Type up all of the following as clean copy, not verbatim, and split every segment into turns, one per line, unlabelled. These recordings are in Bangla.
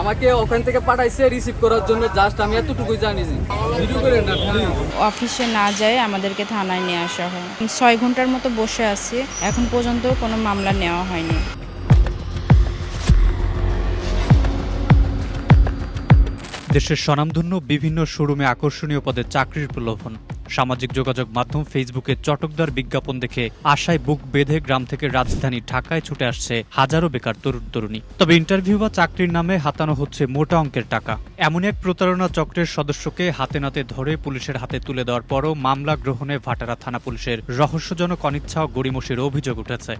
আমাকে ওখান থেকে পাঠাইছে রিসিভ করার জন্য, জাস্ট আমি এতটুকুই জানি। ভিডিও করে না,
অফিসে না যায় আমাদেরকে থানায় নিয়ে আসা হয়। 6 ঘন্টার মতো বসে আছি, এখন পর্যন্ত কোনো মামলা নেওয়া হয়নি।
দেশের স্বনামধন্য বিভিন্ন শোরুমে আকর্ষণীয় পদে চাকরির প্রলোভন। সামাজিক যোগাযোগ মাধ্যম ফেসবুকে চটকদার বিজ্ঞাপন দেখে আশায় বুক বেঁধে গ্রাম থেকে রাজধানী ঢাকায় ছুটে আসছে হাজারো বেকার তরুণ তরুণী। তবে ইন্টারভিউ বা চাকরির নামে হাতানো হচ্ছে মোটা অঙ্কের টাকা। এমন এক প্রতারণা চক্রের সদস্যকে হাতে নাতে ধরে পুলিশের হাতে তুলে দেওয়ার পরও মামলা গ্রহণে ভাটারা থানা পুলিশের রহস্যজনক অনিচ্ছা ও গড়িমসির অভিযোগ উঠেছে।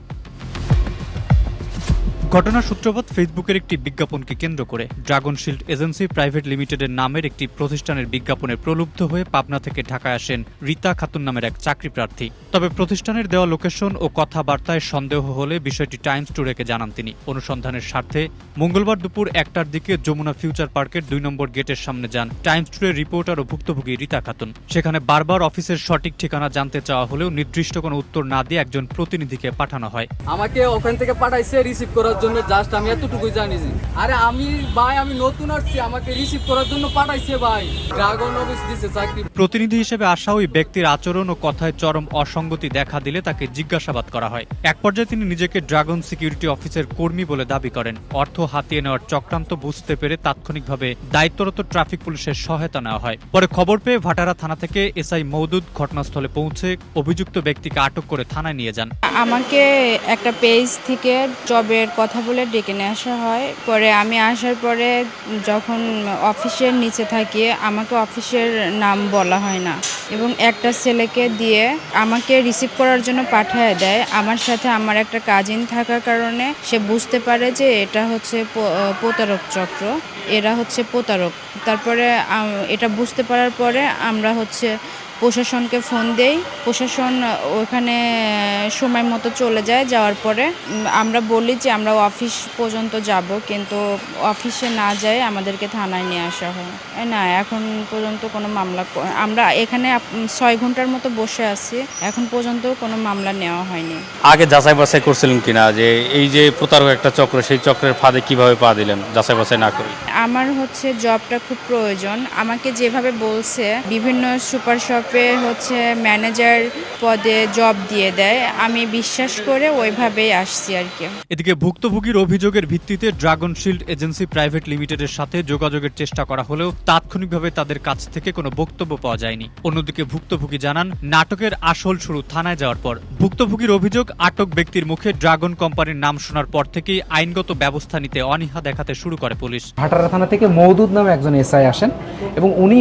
ঘটনার সূত্রপাত ফেসবুকের একটি বিজ্ঞাপনকে কেন্দ্র করে। ড্রাগন শিল্ড এজেন্সি প্রাইভেট লিমিটেডের নামের একটি প্রতিষ্ঠানের বিজ্ঞাপনে প্রলুব্ধ হয়ে পাবনা থেকে ঢাকায় আসেন রীতা খাতুন নামের এক চাকরি প্রার্থী। তবে প্রতিষ্ঠানের দেওয়া লোকেশন ও কথাবার্তায় সন্দেহ হলে বিষয়টি টাইমস টুডেকে জানান তিনি। অনুসন্ধানের স্বার্থে মঙ্গলবার দুপুর 1টার দিকে যমুনা ফিউচার পার্কের 2 নম্বর গেটের সামনে যান টাইমস টুডের রিপোর্টার ও ভুক্তভোগী রীতা খাতুন। সেখানে বারবার অফিসের সঠিক ঠিকানা জানতে চাওয়া হলেও নির্দিষ্ট কোনো উত্তর না দিয়ে একজন প্রতিনিধিকে পাঠানো হয়।
আমাকে ওখান থেকে পাঠাইছে রিসিভ করার জন্য, জাস্ট আমি এতটুকুই জানি। আরে আমি নতুন আসছি, আমাকে রিসিভ করার জন্য পাঠাইছে ভাই। ড্রাগন অফিস দিছে চাকরি।
প্রতিনিধি হিসেবে আসা ওই ব্যক্তির আচরণ ও কথায় চরম অসঙ্গতি দেখা দিলে তাকে জিজ্ঞাসাবাদ করা হয়। এক পর্যায়ে তিনি নিজেকে ড্রাগন সিকিউরিটি অফিসের কর্মী বলে দাবি করেন। অর্থ হাতিয়ে নেওয়ার চক্রান্ত বুঝতে পেরে তাৎক্ষণিকভাবে দায়িত্বরত ট্রাফিক পুলিশের সহায়তা নেওয়া হয়। পরে খবর পেয়ে ভাটারা থানা থেকে এসআই মওদুদ ঘটনাস্থলে পৌঁছে অভিযুক্ত ব্যক্তিকে আটক করে থানায় নিয়ে যান।
আমাকে একটা পেজ থেকে জবের কথা বলে ডেকে নিয়ে আসা হয়। পরে আমি আসার পরে যখন অফিসের নিচে থাকি, আমাকে অফিসের নাম বলা হয় না এবং একটা ছেলেকে দিয়ে আমাকে রিসিভ করার জন্য পাঠিয়ে দেয়। আমার সাথে আমার একটা কাজিন থাকার কারণে সে বুঝতে পারে যে এটা হচ্ছে প্রতারক চক্র, এরা হচ্ছে প্রতারক। তারপরে এটা বুঝতে পারার পরে আমরা প্রশাসনকে ফোন দেই। প্রশাসন ওখানে সময় মতো চলে যায়। যাওয়ার পরে আমরা বলি যে আমরা অফিস পর্যন্ত যাব, কিন্তু অফিসে না যায় আমাদেরকে থানায় নিয়ে আসা হয় না। এখন পর্যন্ত কোনো মামলা, আমরা এখানে 6 ঘন্টার মতো বসে আছি, এখন পর্যন্ত কোনো মামলা নেওয়া হয়নি।
আগে যাচাই বাছাই করছিলেন কিনা যে এই যে প্রতারক একটা চক্র, সেই চক্রের ফাঁদে কিভাবে পা দিলেন যাচাই বাছাই না করে?
আমার জবটা খুব প্রয়োজন। আমাকে যেভাবে বলছে বিভিন্ন সুপার শপে ম্যানেজার পদে জব দিয়ে দেয়, আমি বিশ্বাস করে ওইভাবেই আসছি আর কি।
এদিকে ভুক্তভোগীর অভিযোগের ভিত্তিতে ড্রাগন শিল্ড এজেন্সি প্রাইভেট লিমিটেডের সাথে যোগাযোগের চেষ্টা করা হলেও তাৎক্ষণিকভাবে তাদের কাছ থেকে কোনো বক্তব্য পাওয়া যায়নি। অন্যদিকে ভুক্তভোগী জানান, নাটকের আসল শুরু থানায় যাওয়ার পর। ভুক্তভোগীর অভিযোগ, আটক ব্যক্তির মুখে ড্রাগন কোম্পানির নাম শোনার পর থেকেই আইনগত ব্যবস্থা নিতে অনীহা দেখাতে শুরু করে পুলিশ।
ভাটারা থানা থেকে মওদুদ নামে একজন এসআই আসেন এবং উনি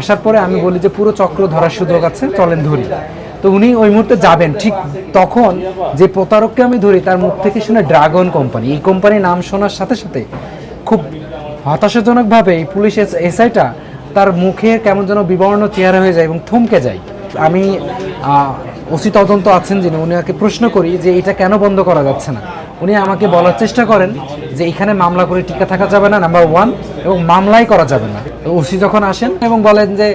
আসার পরে আমি বলি যে পুরো চক্র ধরার সুযোগ আছে, চলেন ধরি। তো উনি ওই মুহূর্তে যাবেন, ঠিক তখন যে প্রতারককে আমি ধরি তার মুখ থেকে শুনে ড্রাগন কোম্পানি, এই কোম্পানির নাম শোনার সাথে সাথে খুব হতাশাজনকভাবে এই পুলিশ এসআইটা তার মুখে কেমন যেন বিবর্ণ চেহারা হয়ে যায় এবং থমকে যায়। আমি ওসি তদন্ত আছেন যিনি, উনাকে প্রশ্ন করি যে এটা কেন বন্ধ করা যাচ্ছে না। উনি আমাকে বলার চেষ্টা করেন যে এখানে মামলা করে টিকে থাকা যাবে না, নাম্বার 1, এবং মামলাই করা যাবে না। ওসি যখন আসেন এবং বলেন যে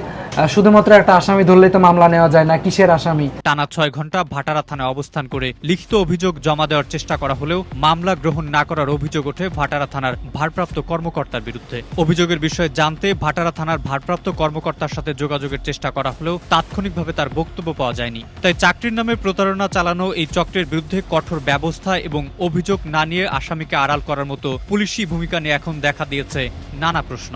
শুধুমাত্র একটা আসামি ধরলেই তো মামলা নেওয়া যায় না, কিসের আসামি?
টানা 6 ঘন্টা ভাটারা থানায় অবস্থান করে লিখিত অভিযোগ জমা দেওয়ার চেষ্টা করা হলেও মামলা গ্রহণ না করার অভিযোগ ওঠে ভাটারা থানার ভারপ্রাপ্ত কর্মকর্তার বিরুদ্ধে। অভিযোগের বিষয়ে জানতে ভাটারা থানার ভারপ্রাপ্ত কর্মকর্তার সাথে যোগাযোগের চেষ্টা করা হলেও তাৎক্ষণিকভাবে তার বক্তব্য পাওয়া যায়নি। তাই চাকরির নামে প্রতারণা চালানো এই চক্রের বিরুদ্ধে কঠোর ব্যবস্থা এবং অভিযোগ না নিয়ে আসামিকে আড়াল করার মতো পুলিশি ভূমিকা নিয়ে এখন দেখা দিয়েছে নানা প্রশ্ন।